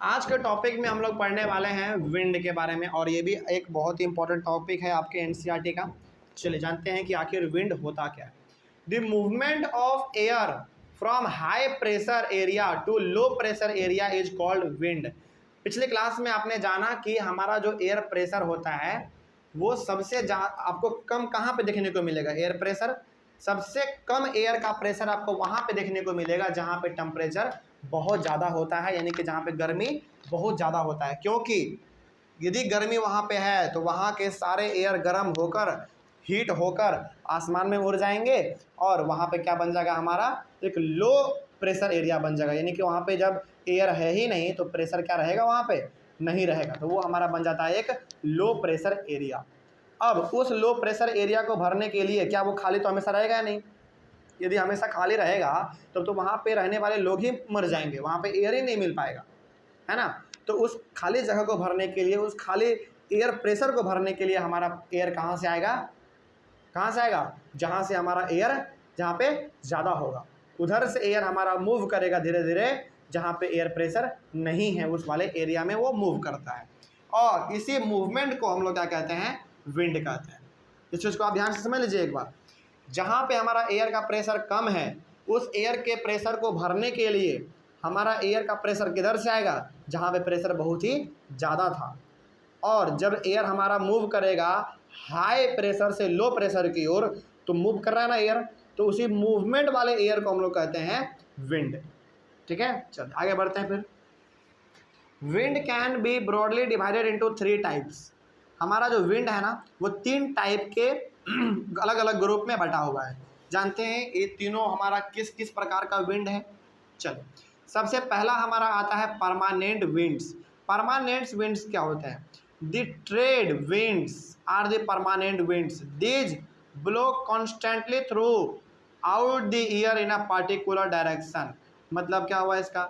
आज के टॉपिक में हम लोग पढ़ने वाले हैं विंड के बारे में, और ये भी एक बहुत ही इंपॉर्टेंट टॉपिक है आपके एनसीईआरटी का। चलिए जानते हैं कि आखिर विंड होता क्या है। The movement of air from high pressure area to low pressure area is called wind. पिछले क्लास में आपने जाना कि हमारा जो एयर प्रेशर होता है वो सबसे आपको कम कहाँ पे देखने को मिलेगा। एयर प्रेशर सबसे कम एयर का प्रेशर आपको वहाँ पे देखने को मिलेगा जहाँ पे टेम्परेचर बहुत ज़्यादा होता है, यानी कि जहाँ पे गर्मी बहुत ज़्यादा होता है। क्योंकि यदि गर्मी वहाँ पे है तो वहाँ के सारे एयर गर्म होकर हीट होकर आसमान में उड़ जाएंगे और वहाँ पे क्या बन जाएगा, हमारा एक लो प्रेशर एरिया बन जाएगा। यानी कि वहाँ पे जब एयर है ही नहीं तो प्रेशर क्या रहेगा, वहाँ पे नहीं रहेगा, तो वो हमारा बन जाता है एक लो प्रेशर एरिया। अब उस लो प्रेशर एरिया को भरने के लिए क्या वो खाली तो हमेशा रहेगा या नहीं। यदि हमेशा खाली रहेगा तब तो वहाँ पे रहने वाले लोग ही मर जाएंगे, वहाँ पे एयर ही नहीं मिल पाएगा, है ना। तो उस खाली जगह को भरने के लिए, उस खाली एयर प्रेशर को भरने के लिए हमारा एयर कहाँ से आएगा, कहाँ से आएगा, जहाँ से हमारा एयर जहाँ पे ज़्यादा होगा उधर से एयर हमारा मूव करेगा धीरे धीरे, जहाँ पे एयर प्रेशर नहीं है उस वाले एरिया में वो मूव करता है। और इसी मूवमेंट को हम लोग क्या कहते हैं, विंड कहते हैं। इस चीज़ को आप ध्यान से समझ लीजिए एक बार। जहाँ पे हमारा एयर का प्रेशर कम है उस एयर के प्रेशर को भरने के लिए हमारा एयर का प्रेशर किधर से आएगा, जहाँ पे प्रेशर बहुत ही ज़्यादा था। और जब एयर हमारा मूव करेगा हाई प्रेशर से लो प्रेशर की ओर, तो मूव कर रहा है ना एयर, तो उसी मूवमेंट वाले एयर को हम लोग कहते हैं विंड। ठीक है, चल आगे बढ़ते हैं फिर। Wind can be broadly divided into 3 types. हमारा जो विंड है ना वो 3 टाइप के अलग अलग ग्रुप में बटा हुआ है। जानते हैं ये तीनों हमारा किस किस प्रकार का विंड है। चलो, सबसे पहला हमारा आता है परमानेंट विंड्स। परमानेंट विंड्स क्या होते हैं? The trade winds are the permanent winds, these blow constantly throughout the year in a particular direction. मतलब क्या हुआ इसका,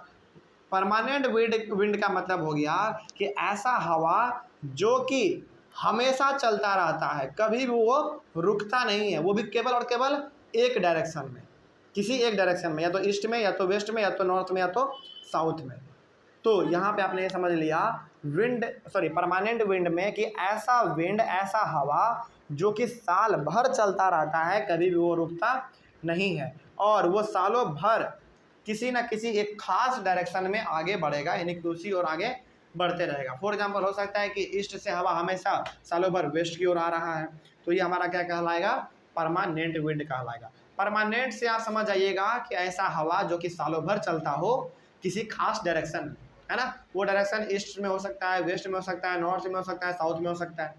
परमानेंट विंड का मतलब हो गया कि ऐसा हवा जो कि हमेशा चलता रहता है, कभी भी वो रुकता नहीं है, वो भी केवल और केवल एक डायरेक्शन में, किसी एक डायरेक्शन में, या तो ईस्ट में या तो वेस्ट में या तो नॉर्थ में या तो साउथ में। तो यहाँ पे आपने ये समझ लिया परमानेंट विंड में कि ऐसा विंड, ऐसा हवा जो कि साल भर चलता रहता है, कभी भी वो रुकता नहीं है और वो सालों भर किसी न किसी एक खास डायरेक्शन में आगे बढ़ेगा, यानी कि उसी और आगे बढ़ते रहेगा। फॉर एग्जांपल हो सकता है कि ईस्ट से हवा हमेशा सालों भर वेस्ट की ओर आ रहा है, तो ये हमारा क्या कहलाएगा, परमानेंट विंड कहलाएगा। परमानेंट से आप समझ जाइएगा कि ऐसा हवा जो कि सालों भर चलता हो किसी खास डायरेक्शन में, है ना। वो डायरेक्शन ईस्ट में हो सकता है, वेस्ट में हो सकता है, नॉर्थ में हो सकता है, साउथ में हो सकता है।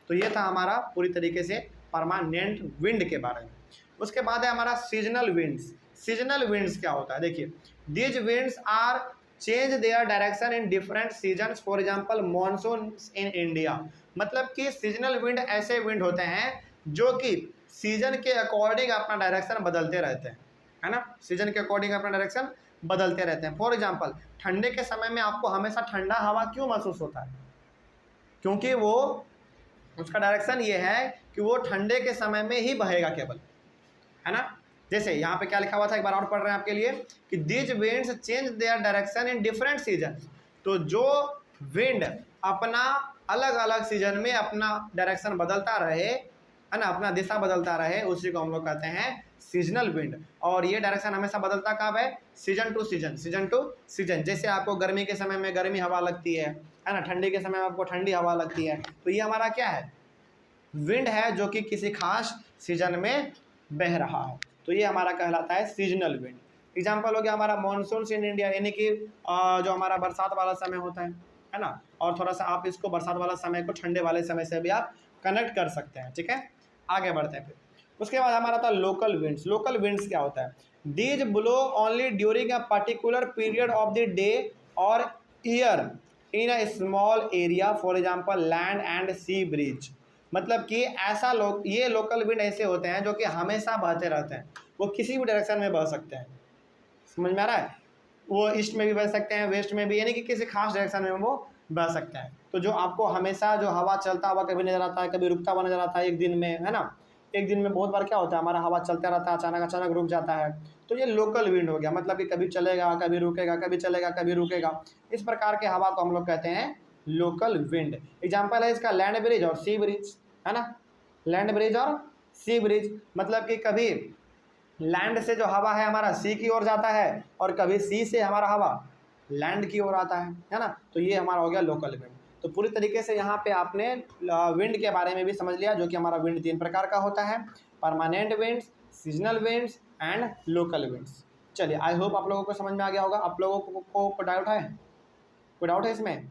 तो ये था हमारा पूरी तरीके से परमानेंट विंड के बारे में। उसके बाद है हमारा सीजनल विंड्स। सीजनल विंड्स क्या होता है, देखिए, these winds are change their direction in different seasons, for example monsoon in India. मतलब कि सीजनल विंड ऐसे विंड होते हैं जो कि सीजन के अकॉर्डिंग अपना डायरेक्शन बदलते रहते हैं, है ना। सीजन के अकॉर्डिंग अपना डायरेक्शन बदलते रहते हैं। फॉर एग्जांपल ठंडे के समय में आपको हमेशा ठंडा हवा क्यों महसूस होता है, क्योंकि वो उसका डायरेक्शन ये है कि वो ठंडे के समय में ही बहेगा केवल, है ना। जैसे यहाँ पे क्या लिखा हुआ था, एक बार और पढ़ रहे हैं आपके लिए कि these winds change their direction in different season. तो जो विंड अपना अलग अलग सीजन में अपना डायरेक्शन बदलता रहे, है ना, अपना दिशा बदलता रहे, उसी को हम लोग कहते हैं सीजनल विंड। और ये डायरेक्शन हमेशा बदलता कब है, season two season, season two season. जैसे आपको गर्मी के समय में गर्मी हवा लगती है ना, ठंडी के समय में आपको ठंडी हवा लगती है। तो ये हमारा क्या है, विंड है जो कि किसी खास सीजन में बह रहा है। तो ये हमारा कहलाता है सीजनल विंड। एग्जाम्पल हो गया हमारा मॉनसून इन इंडिया, यानी कि जो हमारा बरसात वाला समय होता है ना। और थोड़ा सा आप इसको बरसात वाला समय को ठंडे वाले समय से भी आप कनेक्ट कर सकते हैं। ठीक है, आगे बढ़ते हैं फिर। उसके बाद हमारा था लोकल विंड्स। लोकल विंड्स क्या होता है, these blow only during a particular period of the day और year in a small area, for example land and sea breeze. मतलब कि ऐसा ये लोकल विंड ऐसे होते हैं जो कि हमेशा बहते रहते हैं, वो किसी भी डायरेक्शन में बह सकते हैं। समझ में आ रहा है, वो ईस्ट में भी बह सकते हैं, वेस्ट में भी, यानी कि किसी खास डायरेक्शन में वो बह सकते हैं। तो जो आपको हमेशा जो हवा चलता हुआ कभी नजर आता है, कभी रुकता हुआ नजर आता है एक दिन में, है ना, एक दिन में बहुत बार क्या होता है, हमारा हवा चलता रहता है, अचानक अचानक रुक जाता है, तो ये लोकल विंड हो गया, मतलब कि कभी चलेगा कभी रुकेगा, कभी चलेगा कभी रुकेगा। इस प्रकार के हवा को हम लोग कहते हैं लोकल विंड। एग्जाम्पल है इसका लैंड ब्रिज और सी ब्रिज, है ना, लैंड ब्रिज और सी ब्रिज, मतलब कि कभी लैंड से जो हवा है हमारा सी की ओर जाता है और कभी सी से हमारा हवा लैंड की ओर आता है ना, तो ये हमारा हो गया लोकल विंड। तो पूरी तरीके से यहाँ पे आपने विंड के बारे में भी समझ लिया, जो कि हमारा विंड 3 प्रकार का होता है, permanent winds, seasonal winds and local winds. चलिए, आई होप आप लोगों को समझ में आ गया होगा। आप लोगों को कोई डाउट है, कोई डाउट है इसमें?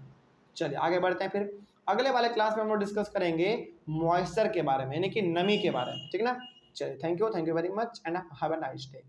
चलिए आगे बढ़ते हैं। फिर अगले वाले क्लास में हम लोग डिस्कस करेंगे मॉइस्चर के बारे में, यानी कि नमी के बारे में, ठीक ना। चलिए, thank you very much and have a nice day.